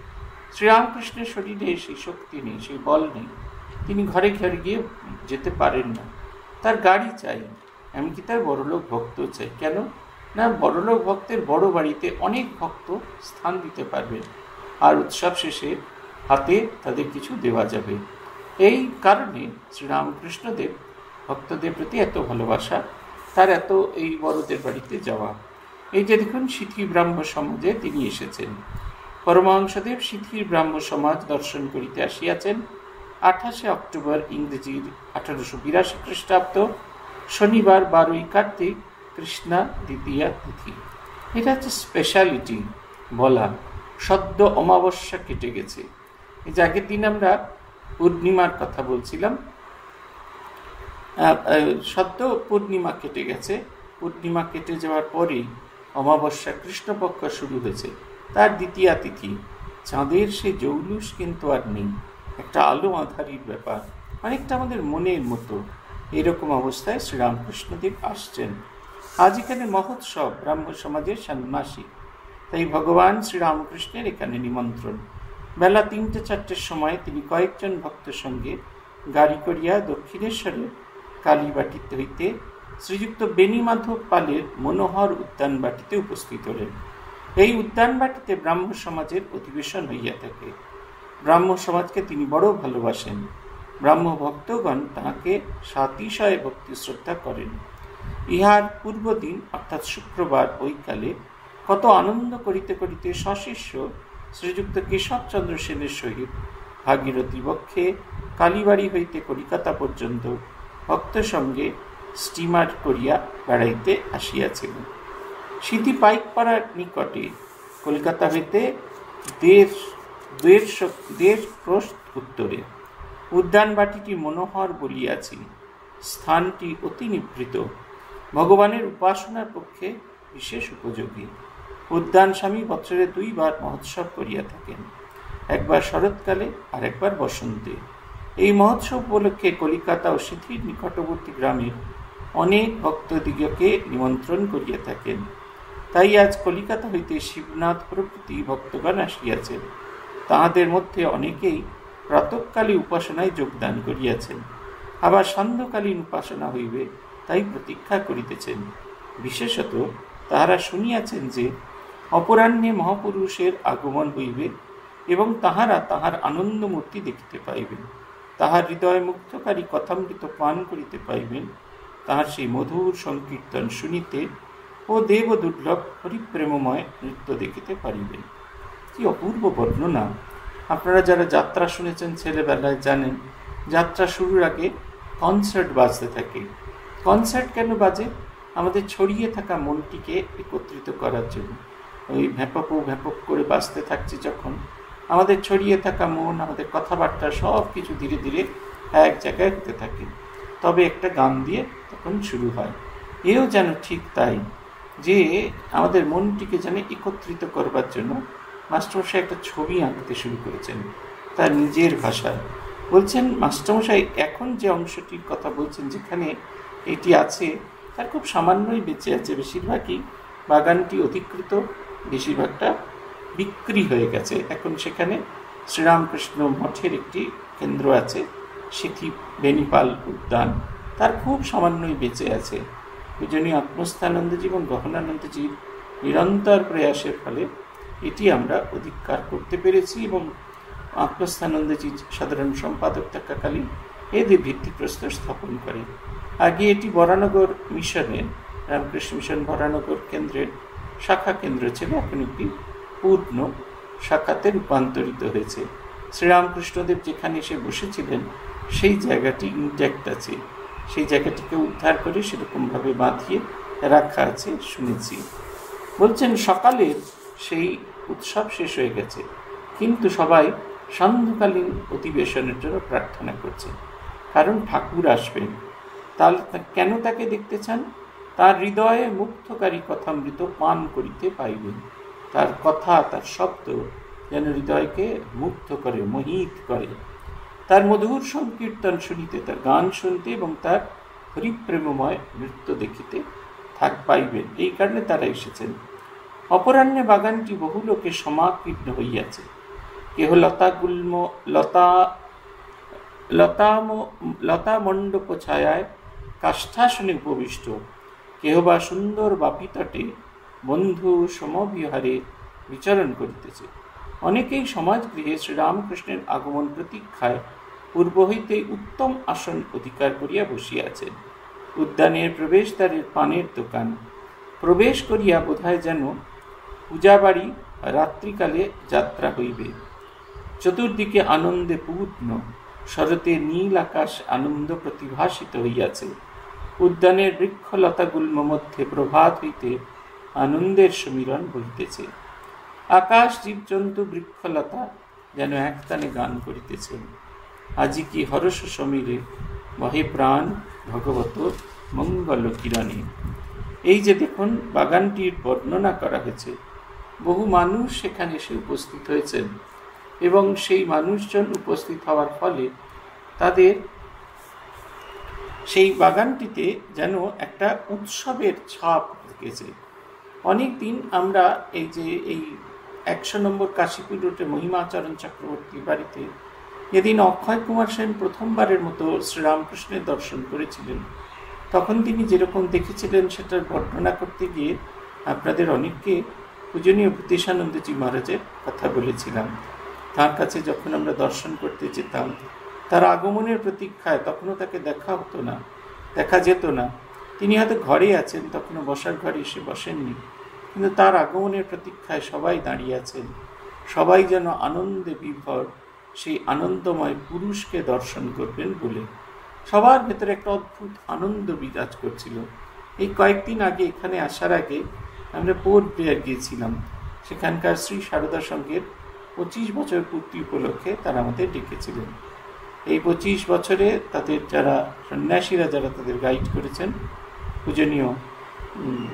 শ্রীরামকৃষ্ণের শরীরে সেই শক্তি নেই, সেই বল নেই, তিনি ঘরে ঘরে গিয়ে যেতে পারেন না। তার গাড়ি চাই, এমনকি তার বড়লোক ভক্ত চাই। কেন না, বড়লোক ভক্তের বড় বাড়িতে অনেক ভক্ত স্থান দিতে পারবেন, আর উৎসব শেষে হাতে তাদের কিছু দেওয়া যাবে। এই কারণে শ্রীরামকৃষ্ণদেব ভক্তদের প্রতি এত ভালোবাসা, তার এত এই বড়দের বাড়িতে যাওয়া। এই যে দেখুন, সিদ্ধি ব্রাহ্ম সমাজে তিনি এসেছেন। পরমহংসদেব সিদ্ধির ব্রাহ্ম সমাজ দর্শন করিতে আসিয়াছেন 28 অক্টোবর ইংরেজির 1882 খ্রিস্টাব্দ, শনিবার 12ই কার্তিক, কৃষ্ণা দ্বিতীয়া তিথি। এটা হচ্ছে স্পেশালিটি বলা। সদ্য অমাবস্যা কেটে গেছে। এই যে আগের দিন আমরা পূর্ণিমার কথা বলছিলাম, সদ্য পূর্ণিমা কেটে গেছে। পূর্ণিমা কেটে যাওয়ার পরেই অমাবস্যা কৃষ্ণপক্ষ শুরু হয়েছে, তার দ্বিতীয়া তিথি। চাঁদের সে জৌলুস কিন্তু আর নেই, একটা আলো আঁধারির ব্যাপার, অনেকটা আমাদের মনের মতো। এরকম অবস্থায় শ্রীরামকৃষ্ণদেব আসছেন। আজ এখানে মহোৎসব, ব্রাহ্ম সমাজের ষান্মাসিক, তাই ভগবান শ্রীরামকৃষ্ণের এখানে নিমন্ত্রণ। বেলা 3-4টের সময় তিনি কয়েকজন ভক্তের সঙ্গে গাড়ি করিয়া দক্ষিণেশ্বরের কালীবাটিতে হইতে শ্রীযুক্ত বেণীমাধব পালের মনোহর উদ্যানবাটিতে উপস্থিত হলেন। এই উদ্যানবাটিতে ব্রাহ্ম সমাজের অধিবেশন হইয়া থাকে। ব্রাহ্ম সমাজকে তিনি বড় ভালোবাসেন। ব্রাহ্ম ভক্তগণ তাঁকে সাতিশয় ভক্তি শ্রদ্ধা করেন। ইহার পূর্বদিন অর্থাৎ শুক্রবার বৈকালে কত আনন্দ করিতে করিতে সশিষ্য শ্রীযুক্ত কেশবচন্দ্র সেনের সহিত ভাগীরথী বক্ষে কালীবাড়ি হইতে কলিকাতা পর্যন্ত ভক্ত সঙ্গে স্টিমার করিয়া বেড়াইতে আসিয়াছিলেন। সিদ্ধি পাইকপাড়ার নিকটে কলিকাতা হইতে 1.5 ক্রোশ উত্তরে। উদ্যানবাটিটি মনোহর বলিয়াছি। স্থানটি অতি নিভৃত, ভগবানের উপাসনার পক্ষে বিশেষ উপযোগী। উদ্যান স্বামী বছরে 2 বার মহোৎসব করিয়া থাকেন, একবার শরৎকালে আর একবার বসন্তে। এই মহোৎসব উপলক্ষে কলিকাতা ও সিদ্ধির নিকটবর্তী গ্রামের অনেক ভক্তদিগকে নিমন্ত্রণ করিয়া থাকেন। তাই আজ কলিকাতা হইতে শিবনাথ প্রভৃতি ভক্তগণ আসিয়াছেন। তাহাদের মধ্যে অনেকেই প্রাতঃকালী উপাসনায় যোগদান করিয়াছেন, আবার সান্ধ্যকালীন উপাসনা হইবে তাই প্রতীক্ষা করিতেছেন। বিশেষত তাহারা শুনিয়াছেন যে অপরাহ্নে মহাপুরুষের আগমন হইবে এবং তাহারা তাহার আনন্দমূর্তি দেখিতে পাইবেন, তাহার হৃদয় মুগ্ধকারী কথামৃত পান করিতে পাইবেন, তাহার সেই মধুর সংকীর্তন শুনিতে ও দেব দুর্লভ হরিপ্রেমময় নৃত্য দেখিতে পারিবেন। কি অপূর্ব বর্ণনা! আপনারা যারা যাত্রা শুনেছেন ছেলেবেলায় জানেন, যাত্রা শুরুর আগে কনসার্ট বাজতে থাকে। কনসার্ট কেন বাজে? আমাদের ছড়িয়ে থাকা মনটিকে একত্রিত করার জন্য। ওই ভ্যাপক করে বাজতে থাকছে যখন, আমাদের ছড়িয়ে থাকা মন, আমাদের কথাবার্তা সব কিছু ধীরে ধীরে এক জায়গায় হতে থাকে, তবে একটা গান দিয়ে তখন শুরু হয়। এও যেন ঠিক তাই, যে আমাদের মনটিকে যেন একত্রিত করবার জন্য মাস্টারমশাই একটা ছবি আঁকতে শুরু করেছেন তার নিজের ভাষায়। বলছেন মাস্টারমশাই এখন যে অংশটির কথা বলছেন, যেখানে এটি আছে তার খুব সামান্যই বেঁচে আছে, বেশিরভাগই বাগানটি অধিকৃত বেশিরভাগটা বিক্রি হয়ে গেছে। এখন সেখানে শ্রীরামকৃষ্ণ মঠের একটি কেন্দ্র আছে, সিথি বেনিপাল উদ্যান, তার খুব সামান্যই বেঁচে আছে। পূজনীয় আত্মস্থানন্দজি এবং গহনানন্দজির নিরন্তর প্রয়াসের ফলে এটি আমরা অধিকার করতে পেরেছি এবং আত্মস্থানন্দজি সাধারণ সম্পাদক থাকাকালীন এদের ভিত্তিপ্রস্তর স্থাপন করে। আগে এটি বরানগর মিশনের, রামকৃষ্ণ মিশন বরানগর কেন্দ্রের শাখা কেন্দ্র ছিল, এখন একটি পূর্ণ শাখাতে রূপান্তরিত হয়েছে। শ্রীরামকৃষ্ণদেব যেখানে এসে বসেছিলেন সেই জায়গাটি ইনট্যাক্ট আছে, সেই জায়গাটিকে উদ্ধার করে সেরকমভাবে বাঁধিয়ে রাখা আছে শুনেছি। বলছেন সকালের সেই উৎসব শেষ হয়ে গেছে, কিন্তু সবাই সান্ধ্যকালীন অধিবেশনের জন্য প্রার্থনা করছেন, কারণ ঠাকুর আসবেন। তাহলে কেন তাকে দেখতে চান? তার হৃদয়ে মুগ্ধকারী কথামৃত পান করিতে পাইবেন। তার কথা, তার শব্দ যেন হৃদয়কে মুগ্ধ করে, মোহিত করে। তার মধুর সংকীর্তন শুনিতে, তার গান শুনতে এবং তার হরিপ্রেমময় নৃত্য দেখিতে পাইবেন। এই কারণে তারা এসেছেন। অপরাহ্নে বাগানটি বহু লোকে সমাকীর্ণ হইয়াছে। কেহ লতা মণ্ডপ ছায়ায় কাষ্ঠাসনে উপবিষ্ট, কেহ বা সুন্দর বাপিতটে বন্ধু সমবিহারে বিচরণ করিতেছে। অনেকেই সমাজগৃহে শ্রীরামকৃষ্ণের আগমন প্রতীক্ষায় পূর্ব হইতে উত্তম আসন অধিকার করিয়া বসিয়াছেন। উদ্যানের প্রবেশদ্বারের পানের দোকান প্রবেশ করিয়া বোধহয় যেন পূজাবাড়ি রাত্রিকালে যাত্রা হইবে। চতুর্দিকে আনন্দে পূর্ণ, শরতের নীল আকাশ আনন্দ প্রতিভাসিত হইয়াছে। উদ্যানের বৃক্ষলতাগুল্ম মধ্যে প্রভাত হইতে আনন্দের সমীরণ বহিতেছে। আকাশ, জীবজন্তু, বৃক্ষলতা যেন একতানে গান করিতেছেন। আজি কি হরষ সমীরে বহে প্রাণ ভগবত মঙ্গল কিরণে। এই যে দেখুন বাগানটির বর্ণনা করা হয়েছে, বহু মানুষ সেখানে এসে উপস্থিত হয়েছেন এবং সেই মানুষজন উপস্থিত হওয়ার ফলে তাদের সেই বাগানটিতে যেন একটা উৎসবের ছাপ ঢুকেছে। অনেক দিন আমরা এই 100 নম্বর কাশীপুর রোডে মহিমাচরণ চক্রবর্তীর বাড়িতে যেদিন অক্ষয় কুমার সেন প্রথমবারের মতো শ্রীরামকৃষ্ণের দর্শন করেছিলেন, তখন তিনি যেরকম দেখেছিলেন সেটার বর্ণনা করতে গিয়ে আপনাদের অনেককে পূজনীয় ভূতেশানন্দজি মহারাজের কথা বলেছিলাম। তার কাছে যখন আমরা দর্শন করতে যেতাম, তার আগমনের প্রতীক্ষায় তখনও তাকে দেখা যেত না। তিনি হয়তো ঘরে আছেন, তখনও বসার ঘরে এসে বসেননি, কিন্তু তার আগমনের প্রতীক্ষায় সবাই দাঁড়িয়ে আছেন। সবাই যেন আনন্দে বিভোর, সেই আনন্দময় পুরুষকে দর্শন করবেন বলে সবার ভেতরে একটা অদ্ভুত আনন্দ বিরাজ করছিল। এই কয়েকদিন আগে এখানে আসার আগে আমরা পোর্ট ব্লেয়ার গিয়েছিলাম। সেখানকার শ্রী সারদা সংঘের 25 বছর পূর্তি উপলক্ষে তারা আমাদের ডেকেছিলেন। এই 25 বছরে তাদের যারা সন্ন্যাসীরা যারা তাদের গাইড করেছেন, পূজনীয়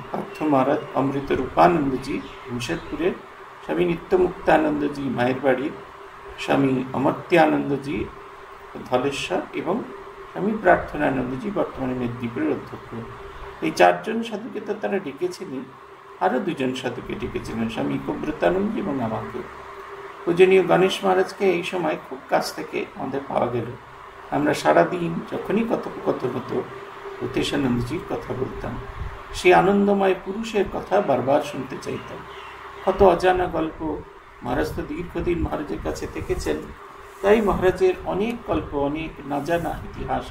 পার্থ মহারাজ অমৃত রূপানন্দজি জামশেদপুরের, স্বামী নিত্যমুক্তানন্দজি মায়ের বাড়ির, স্বামী অমর্ত্যানন্দজি ধলেশ্বর এবং স্বামী প্রার্থনানন্দজি বর্তমানে মেদিনীপুরের অধ্যক্ষ। এই 4 জন সাধুকে তো তারা ডেকেছিলেন, আরও 2 জন সাধুকে ডেকেছিলেন, স্বামী কব্রতানন্দজি এবং আমাকে। পূজনীয় গণেশ মহারাজকে এই সময় খুব কাছ থেকে আমাদের পাওয়া গেল। আমরা সারাদিন যখনই কথোপকথন হতো ভূতেশানন্দজির কথা বলতাম, সেই আনন্দময় পুরুষের কথা বারবার শুনতে চাইতাম। কত অজানা গল্প, মহারাজ তো দীর্ঘদিন মহারাজের কাছে থেকেছেন, তাই মহারাজের অনেক গল্প, অনেক না জানা ইতিহাস,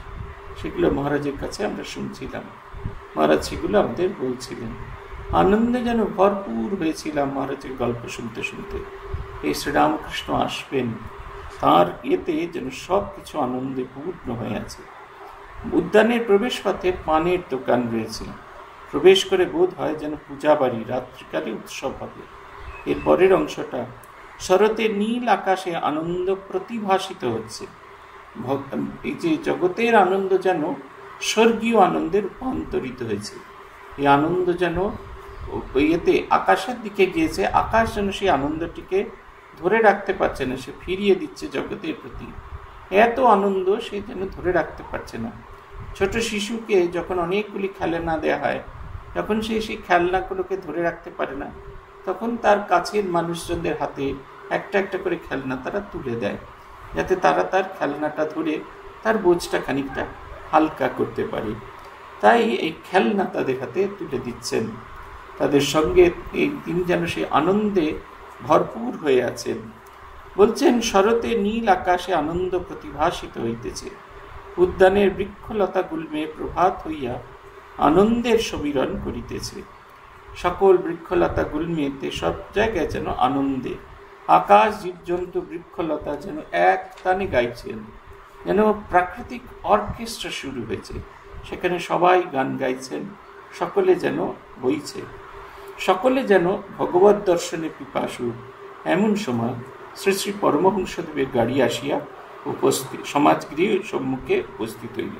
সেগুলো মহারাজের কাছে আমরা শুনছিলাম। মহারাজ সেগুলো আমাদের বলছিলেন। আনন্দে যেন ভরপুর হয়েছিলাম মহারাজের গল্প শুনতে শুনতে। এই শ্রীরামকৃষ্ণ আসবেন, তাঁর এতে যেন সব কিছু আনন্দে পূর্ণ হয়ে আছে। উদ্যানের প্রবেশ পথে পানের দোকান রয়েছে। প্রবেশ করে বোধ হয় যেন পূজা বাড়ি রাত্রিকালে উৎসব হবে। এর পরের অংশটা, শরতের নীল আকাশে আনন্দ প্রতিভাসিত হচ্ছে। এই যে জগতের আনন্দ যেন স্বর্গীয় আনন্দে রূপান্তরিত হয়েছে। এই আনন্দ যেন এতে আকাশের দিকে গিয়েছে, আকাশ যেন সেই আনন্দটিকে ধরে রাখতে পারছে না, সে ফিরিয়ে দিচ্ছে জগতের প্রতি। এত আনন্দ সে যেন ধরে রাখতে পারছে না। ছোট শিশুকে যখন অনেকগুলি খেলনা দেওয়া হয়, যখন সেই খেলনাগুলোকে ধরে রাখতে পারে না, তখন তার কাছের মানুষজনদের হাতে একটা একটা করে খেলনা তারা তুলে দেয়, যাতে তারা তার খেলনাটা ধরে তার বোঝটা খানিকটা হালকা করতে পারে। তাই এই খেলনা তাদের হাতে তুলে দিচ্ছেন। তাদের সঙ্গে তিনি যেন সেই আনন্দে ভরপুর হয়ে আছেন। বলছেন, শরতে নীল আকাশে আনন্দ প্রতিভাসিত হইতেছে, উদ্যানের বৃক্ষলতা গুল্মে প্রভাত হইয়া আনন্দের সমীরণ করিতেছে। সকল বৃক্ষলতা গুল্মেতে সব জায়গায় যেন আনন্দে, আকাশ জীবজন্তু বৃক্ষলতা যেন এক তানে গাইছেন, যেন প্রাকৃতিক অর্কেস্ট্রা শুরু হয়েছে, সেখানে সবাই গান গাইছেন, সকলে যেন বইছে, সকলে যেন ভগবত দর্শনে পিপাসু। এমন সময় শ্রী শ্রী পরমহংসদেবের গাড়ি আসিয়া উপস্থিত সমাজগৃহের সম্মুখে উপস্থিত হইল।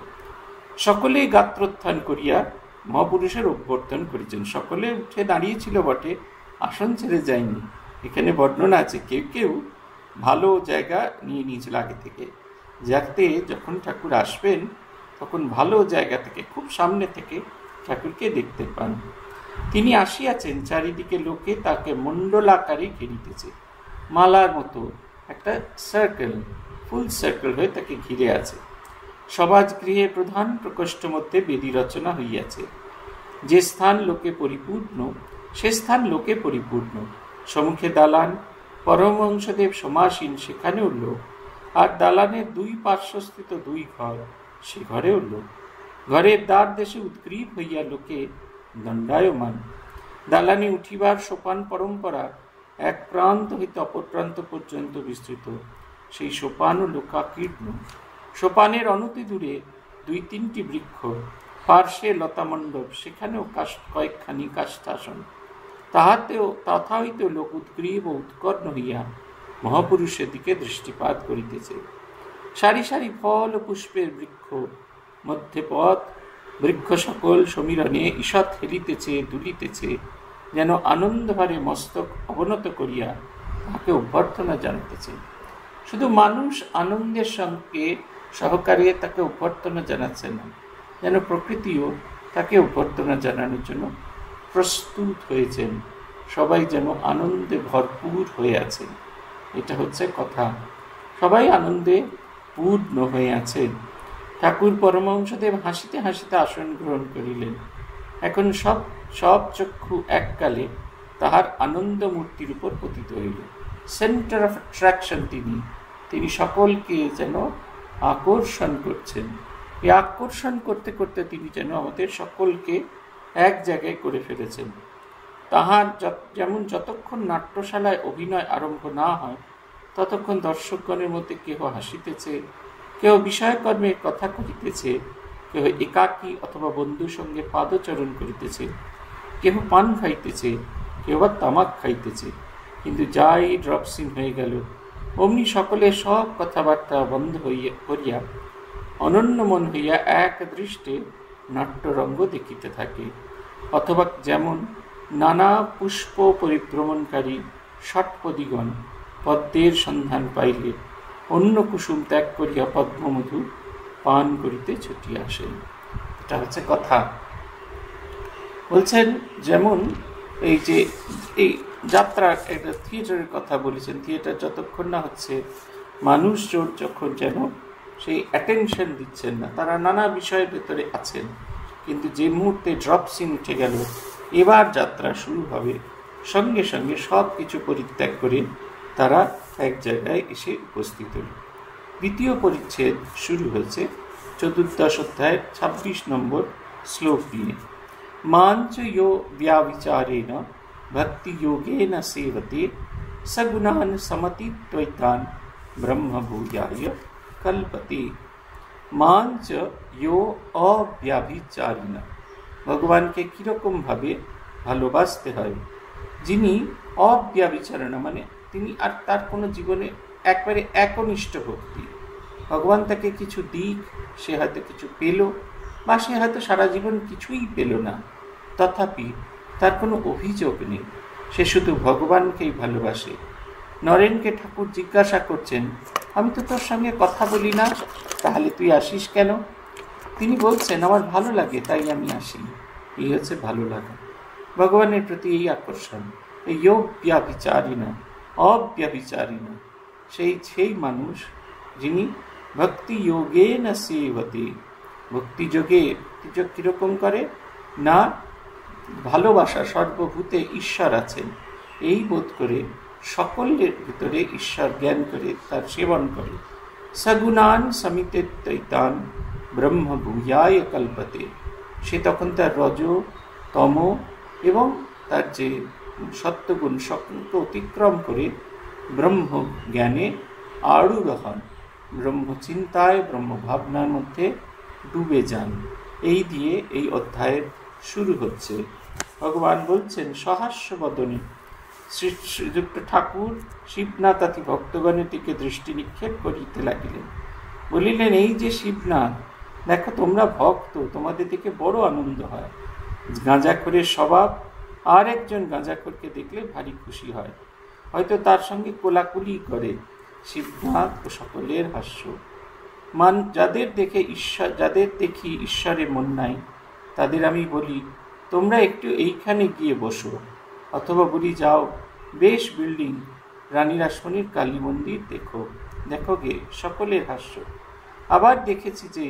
সকলেই গাত্রোত্থান করিয়া মহাপুরুষের অভ্যর্থন করেছেন। সকলে উঠে দাঁড়িয়েছিল বটে, আসন ছেড়ে যায়নি। এখানে বর্ণনা আছে, কেউ কেউ ভালো জায়গা নিয়ে নিয়েছিল আগে থেকে, যাতে যখন ঠাকুর আসবেন তখন ভালো জায়গা থেকে, খুব সামনে থেকে ঠাকুরকে দেখতে পান। তিনি আসিয়াছেন, চারিদিকে লোকে তাকে মণ্ডলাকারে ঘিরিতেছে, মালার মতো একটা সার্কেল, ফুল সার্কেল হয়ে তাকে ঘিরে আছে। সমাজগৃহে প্রধান প্রকোষ্ঠ মধ্যে বেদী রচনা হইয়াছে। যে স্থান লোকে পরিপূর্ণ, সে স্থান লোকে পরিপূর্ণ। সম্মুখে দালান, পরমহংসদেব সমাসীন, সেখানেও লোক। আর দালানের দুই পার্শ্বস্থিত দুই ঘর, সে ঘরেও লোক। ঘরের দ্বার দেশে উৎগ্রীব হইয়া লোকে দণ্ডায়মান। দালানে উঠিবার সোপান পরম্পরা এক প্রান্ত হইতে অপর প্রান্ত পর্যন্ত বিস্তৃত। সেই সোপানও লোকাকীর্ণ। সোপানের অনতি দূরে দুই তিনটি বৃক্ষ, পার্শ্বে লতামণ্ডপ, সেখানেও কয়েকখানি কাষ্ঠাসন। তথা হইতেও লোক উৎগ্রীব ও উৎকর্ণ হইয়া মহাপুরুষের দিকে দৃষ্টিপাত করিতেছে। সারি সারি ফল ও পুষ্পের বৃক্ষ, মধ্যে পথ, বৃক্ষ সকল সমীরণে ঈষৎ হেলিতেছে, দুলিতেছে, যেন আনন্দভারে মস্তক অবনত করিয়া তাকে অভ্যর্থনা জানাতেছে। শুধু মানুষ আনন্দের সঙ্গে সহকারে তাকে অভ্যর্থনা জানাচ্ছে না, যেন প্রকৃতিও তাকে অভ্যর্থনা জানানোর জন্য প্রস্তুত হয়েছেন। সবাই যেন আনন্দে ভরপুর হয়ে আছেন, এটা হচ্ছে কথা। সবাই আনন্দে পূর্ণ হয়ে আছেন। ঠাকুর পরমহংসদেব হাসিতে হাসিতে আসন গ্রহণ করিলেন। এখন সব চক্ষু এককালে তাহার আনন্দ মূর্তির উপর পতিত হইল। সেন্টার অফ অ্যাট্রাকশন তিনি সকলকে যেন আকর্ষণ করছেন। এই আকর্ষণ করতে করতে তিনি যেন আমাদের সকলকে এক জায়গায় করে ফেলেছেন। তাহার যেমন যতক্ষণ নাট্যশালায় অভিনয় আরম্ভ না হয়, ততক্ষণ দর্শকগণের মধ্যে কেহ হাসিতেছে, কেহ বিষয়কর্মের কথা করিতেছে, কেহ একাকী অথবা বন্ধুর সঙ্গে পাদচরণ করিতেছে, কেহ পান খাইতেছে, কেউ বা তামাক খাইতেছে। কিন্তু যাই ড্রপসিন হয়ে গেল, অমনি সকলে সব কথাবার্তা বন্ধ করিয়া অনন্য মন হইয়া এক দৃষ্টে নাট্যরঙ্গ দেখিতে থাকে। অথবা যেমন নানা পুষ্প পরিভ্রমণকারী ষটপদীগণ পদ্মের সন্ধান পাইলে অন্য কুসুম ত্যাগ করিয়া পদ্মমধু পান করিতে ছুটিয়া আসেন। এটা হচ্ছে কথা। বলছেন যেমন এই যে এই যাত্রা, একটা থিয়েটারের কথা বলেছেন। থিয়েটার যতক্ষণ না হচ্ছে, মানুষ যখন যেন সেই অ্যাটেনশন দিচ্ছেন না, তারা নানা বিষয়ের ভেতরে আছেন, কিন্তু যে মুহূর্তে ড্রপ সিন উঠে গেল, এবার যাত্রা শুরু হবে, সঙ্গে সঙ্গে সব কিছু পরিত্যাগ করে তারা এক জায়গায় এসে উপস্থিত হল। দ্বিতীয় পরিচ্ছেদ শুরু হয়েছে 14 অধ্যায়ের 26 নম্বর শ্লোক দিয়ে। মাঞ্চ ইয়ো ব্যাবিচারেণ ভক্তি যোগেন সেবতে সগুণান সমতিত্বৈতান ব্রহ্মভূয়ায় কল্পতে। মাঞ্চ ইয়ো অব্যাভিচারিণ, ভগবানকে কীরকমভাবে ভালোবাসতে হয়। যিনি অব্যাভিচারণ, মানে তিনি আর তার কোনো জীবনে একবারে একনিষ্ঠ ভক্তি। ভগবান তাকে কিছু দিক, সে হয়তো কিছু পেল, বা সে হয়তো সারা জীবন কিছুই পেল না, তথাপি তার কোনো অভিযোগ নেই, সে শুধু ভগবানকেই ভালোবাসে। নরেনকে ঠাকুর জিজ্ঞাসা করছেন, আমি তো তোর সঙ্গে কথা বলি না, তাহলে তুই আসিস কেন? তিনি বলছেন, আমার ভালো লাগে তাই আমি আসি। এই হচ্ছে ভালো লাগা, ভগবানের প্রতি এই আকর্ষণ। যোগ্যাভিচারিণা অব্যভিচারিণা, সেই মানুষ যিনি ভক্তি যোগে না সেবতে, ভক্তিযোগে কিরকম করে না ভালোবাসা সর্বভূতে ঈশ্বর আছেন এই বোধ করে সকলের ভিতরে ঈশ্বর জ্ঞান করে তার সেবন করে। সগুণান সমিতেতান ব্রহ্ম ভূয়ায় কল্পতে, সে তখন তার রজ তম এবং তার যে সত্যগুণ সকলকে অতিক্রম করে ব্রহ্ম জ্ঞানে আড়ুর হন, ব্রহ্ম চিন্তায় ব্রহ্ম ভাবনার মধ্যে ডুবে যান। এই দিয়ে এই অধ্যায়ের শুরু হচ্ছে। ভগবান বলছেন সহাস্য বদনে শ্রীযুক্ত ঠাকুর শিবনাথাতি ভক্তগণের দিকে দৃষ্টি নিক্ষেপ করিতে লাগিলেন। বলিলেন, এই যে শিবনাথ, দেখো তোমরা ভক্ত, তোমাদের দিকে বড় আনন্দ হয়। গাঁজাখোরের স্বভাব আর একজন গাঁজাখোরকে দেখলে ভারী খুশি হয়, হয়তো তার সঙ্গে কোলাকুলি করে। শিবনাথ ও সকলের হাস্য। যাদের দেখি ঈশ্বরে মন নাই, তাদের আমি বলি তোমরা একটু এইখানে গিয়ে বসো, অথবা বলি যাও বেশ বিল্ডিং, রানী রাসমণির কালী মন্দির দেখো গে, সকলের হাস্য। আবার দেখেছি যে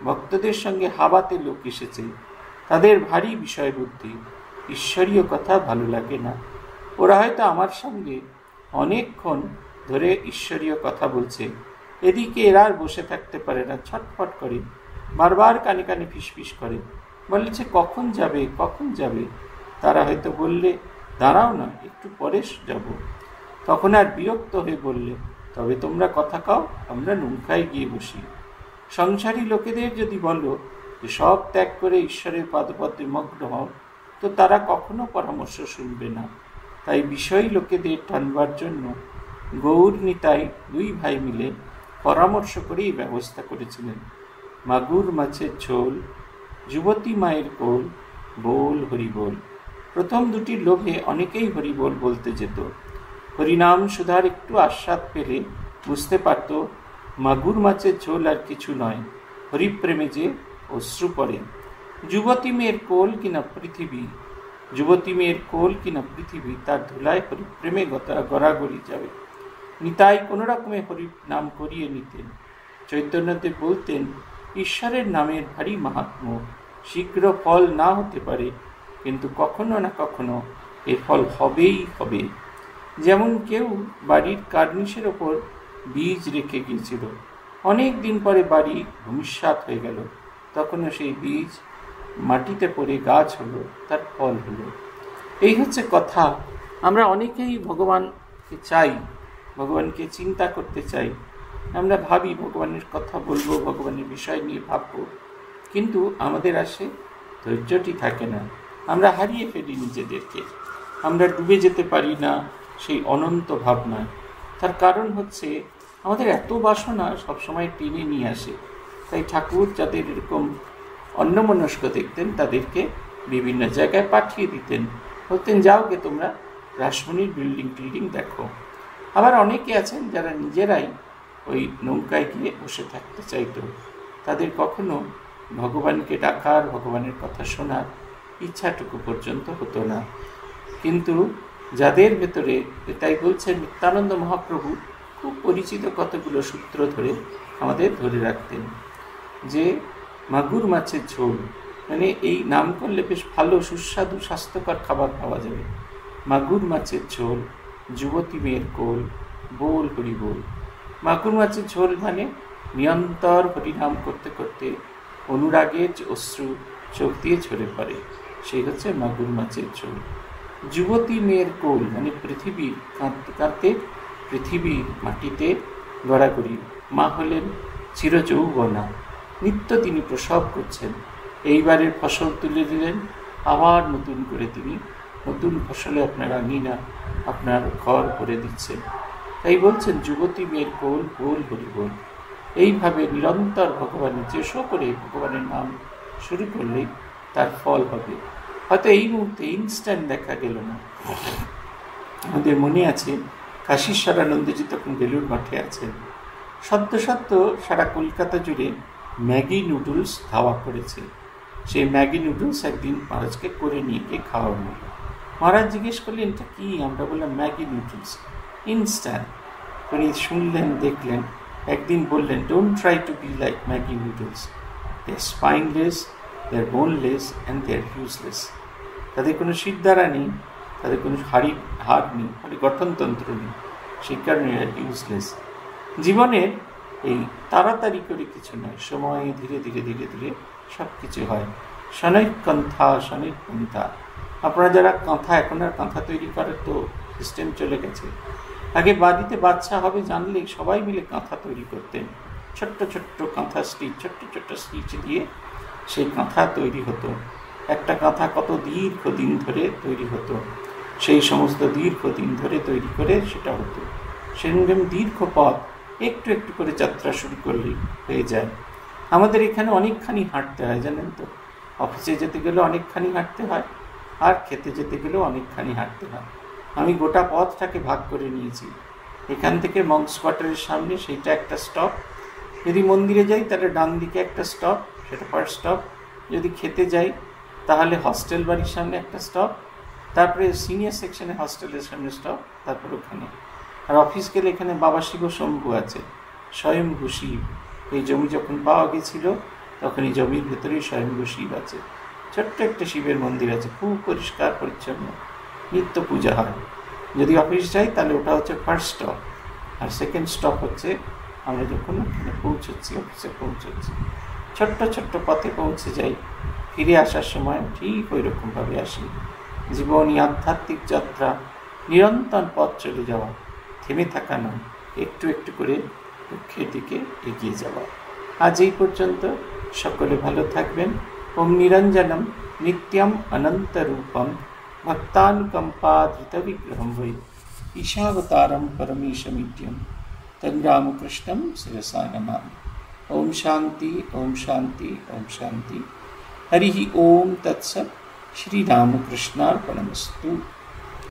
ভক্তদের সঙ্গে হাবাতে লোক এসেছে, তাদের ভারী বিষয় বুদ্ধি, ঈশ্বরীয় কথা ভালো লাগে না। ওরা হয়তো আমার সঙ্গে অনেকক্ষণ ধরে ঈশ্বরীয় কথা বলছে, এদিকে এরা আর বসে থাকতে পারে না, ছটফট করে, বারবার কানে কানে ফিসফিস করে, বলেছে কখন যাবে। তারা হয়তো বললে দাঁড়াও না, একটু পরে যাব। তখন আর বিরক্ত হয়ে বললে, তবে তোমরা কথা কাও, আমরা নৌকায় গিয়ে বসি। সংসারী লোকেদের যদি বলো যে সব ত্যাগ করে ঈশ্বরের পাদপদ্মে মগ্ন হও, তো তারা কখনো পরামর্শ শুনবে না। তাই বিষয়ী লোকেদের টানবার জন্য গৌর নিতাই দুই ভাই মিলে পরামর্শ করে এই ব্যবস্থা করেছিলেন। মাগুর মাছের ঝোল, যুবতী মায়ের কোল, বোল হরিবোল। প্রথম দুটির লোভে অনেকেই হরিবোল বলতে যেত। হরিনাম সুধার একটু আস্বাদ পেলে বুঝতে পারত মাগুর মাছের ঝোল আর কিছু নয়, হরিপ্রেমে যে অশ্রু পড়ে। যুবতী মেয়ের কোল কিনা পৃথিবী, তার ধুলায় হরিপ্রেমে গড়াগড়ি যাবে। নিতাই কোনো রকমে হরি নাম করিয়ে নিতেন। চৈতন্যদেব বলতেন, ঈশ্বরের নামের ভারী মাহাত্ম্য, শীঘ্র ফল না হতে পারে, কিন্তু কখনো না কখনো এর ফল হবেই হবে। যেমন কেউ বাড়ির কার্নিশের ওপর বীজ রেখে গিয়েছিল, অনেক দিন পরে বাড়ি ভূমিসাৎ হয়ে গেল, তখনও সেই বীজ মাটিতে পড়ে গাছ হলো, তার ফল হলো। এই হচ্ছে কথা। আমরা অনেকেই ভগবানকে চাই, ভগবানকে চিন্তা করতে চাই, আমরা ভাবি ভগবানের কথা বলবো, ভগবানের বিষয় নিয়ে ভাববো, কিন্তু আমাদের আসে ধৈর্যটি থাকে না। আমরা হারিয়ে ফেলি নিজেদেরকে, আমরা ডুবে যেতে পারি না সেই অনন্ত ভাবনায়। তার কারণ হচ্ছে আমাদের এত বাসনা সবসময় টেনে নিয়ে আসে। তাই ঠাকুর যাদের এরকম অন্যমনস্ক দেখতেন, তাদেরকে বিভিন্ন জায়গায় পাঠিয়ে দিতেন, বলতেন যাও গে তোমরা রাসমণির বিল্ডিং দেখো। আবার অনেকে আছেন যারা নিজেরাই ওই নৌকায় গিয়ে বসে থাকতে চাইতো, তাদের কখনো ভগবানকে ডাকার, ভগবানের কথা শোনার ইচ্ছাটুকু পর্যন্ত হতো না। কিন্তু যাদের ভেতরে, তাই বলছেন নিত্যানন্দ মহাপ্রভু খুব পরিচিত কতগুলো সূত্র ধরে আমাদের ধরে রাখতেন, যে মাগুর মাছের ঝোল, মানে এই নাম করলে বেশ ভালো সুস্বাদু স্বাস্থ্যকর খাবার পাওয়া যাবে। মাগুর মাছের ঝোল, যুবতী মেয়ের কোল, বোল হরিবোল। মাগুর মাছের ঝোল মানে নিরন্তর হরিনাম করতে করতে অনুরাগের অশ্রু চোখ দিয়ে ঝরে পড়ে, সেই হচ্ছে মাগুর মাছের ঝোল। যুবতী মেয়ের কোল মানে পৃথিবীর কাঁদতে কাঁদতে পৃথিবীর মাটিতে গড়াগড়ি। মা হলেন চিরযৌবনা, নিত্য তিনি প্রসব করছেন। এইবারের ফসল তুলে দিলেন, আবার নতুন করে তিনি নতুন ফসলে আপনার আঙিনা, আপনার ঘর ভরে দিচ্ছেন। তাই বলছেন যুবতী মেয়ের কোল, বোল হরিবোল। এইভাবে নিরন্তর ভগবানের চেষ্টা করে ভগবানের নাম শুরু করলেই তার ফল হবে। হয়তো এই মুহূর্তে ইনস্ট্যান্ট দেখা গেল না। আমাদের মনে আছে কাশীশ্বরানন্দজি তখন বেলুড় মঠে আছেন, সদ্য সারা কলকাতা জুড়ে ম্যাগি নুডলস ধাওয়া করেছে। সেই ম্যাগি নুডলস একদিন মহারাজকে করে নিয়ে গিয়ে খাওয়ানো। মহারাজ জিজ্ঞেস করলেন এটা কি? আমরা বললাম ম্যাগি নুডলস, ইনস্ট্যান্ট। উনি শুনলেন, দেখলেন, একদিন বললেন, don't try to be like Maggi noodles, they are spineless, they are boneless and they are useless. তাদের কোনো শিরদাঁড়া নেই, তাদের কোনো হাড় নেই, গঠনতন্ত্র নেই, সেই কারণে ইউজলেস। জীবনের এই তাড়াতাড়ি করে কিছু নয়, সময়ে ধীরে ধীরে ধীরে ধীরে সব কিছু হয়। শনৈক কান্থা শনৈক পন্থা। আপনারা যারা কাঁথা, এখন আর কাঁথা তৈরি করার তো সিস্টেম চলে গেছে। আগে বাড়িতে বাচ্চা হবে জানলেই সবাই মিলে কাঁথা তৈরি করতেন। ছোট্ট ছোট্ট কাঁথা স্টিচ, ছোট্ট ছোট্ট স্টিচ দিয়ে সেই কাঁথা তৈরি হতো। একটা কাঁথা কত দীর্ঘদিন ধরে তৈরি হতো, সেই সমস্ত দীর্ঘদিন ধরে তৈরি করে সেটা হতো। সেরকম দীর্ঘ পথ একটু একটু করে যাত্রা শুরু করলেই হয়ে যায়। আমাদের এখানে অনেকখানি হাঁটতে হয় জানেন তো। অফিসে যেতে গেলে অনেকখানি হাঁটতে হয়, আর খেতে যেতে গেলেও অনেকখানি হাঁটতে হয়। আমি গোটা পথটাকে ভাগ করে নিয়েছি। এখান থেকে মঙ্কস কোয়ার্টারের সামনে সেইটা একটা স্টপ, যদি মন্দিরে যাই তাহলে ডান দিকে একটা স্টপ, সেটা ফার্স্ট স্টপ। যদি খেতে যাই তাহলে হস্টেল বাড়ির সামনে একটা স্টপ, তারপরে সিনিয়র সেকশনে হস্টেলের সামনে স্টপ, তারপর ওখানে। আর অফিস গেলে এখানে বাবা শিব শম্ভু আছে, স্বয়ম্ভু শিব। এই জমি যখন পাওয়া গেছিল তখন এই জমির ভেতরেই স্বয়ম্ভু শিব আছে। ছোট্ট একটা শিবের মন্দির আছে, খুব পরিষ্কার পরিচ্ছন্ন, নিত্য পূজা হয়। যদি অফিস যাই তাহলে ওটা হচ্ছে ফার্স্ট স্টপ, আর সেকেন্ড স্টপ হচ্ছে আমরা যখন ওখানে পৌঁছচ্ছি, অফিসে পৌঁছচ্ছি। ছোট্ট ছোট্ট পথে পৌঁছে যাই, ফিরে আসার সময় ঠিক ওই রকমভাবে আসি। জীবনই আধ্যাত্মিক যাত্রা, নিরন্তর পথ চলে যাওয়া, থেমে থাকা নয়, একটু একটু করে লক্ষ্যের দিকে এগিয়ে যাওয়া। আজ এই পর্যন্ত, সকলে ভালো থাকবেন। ওম নিরঞ্জনম নিত্যম অনন্তরূপম ভক্তানুকম্পাধৃত বিগ্রহম বৈ ঈশাবতারম পরমেশমিত্যম তন্রামকৃষ্ণম শিরসা নমামি। ওম শান্তি, ওম শান্তি, ওম শান্তি। হরি ওম তৎসৎ। শ্রীরামকৃষ্ণার্পণমস্তু।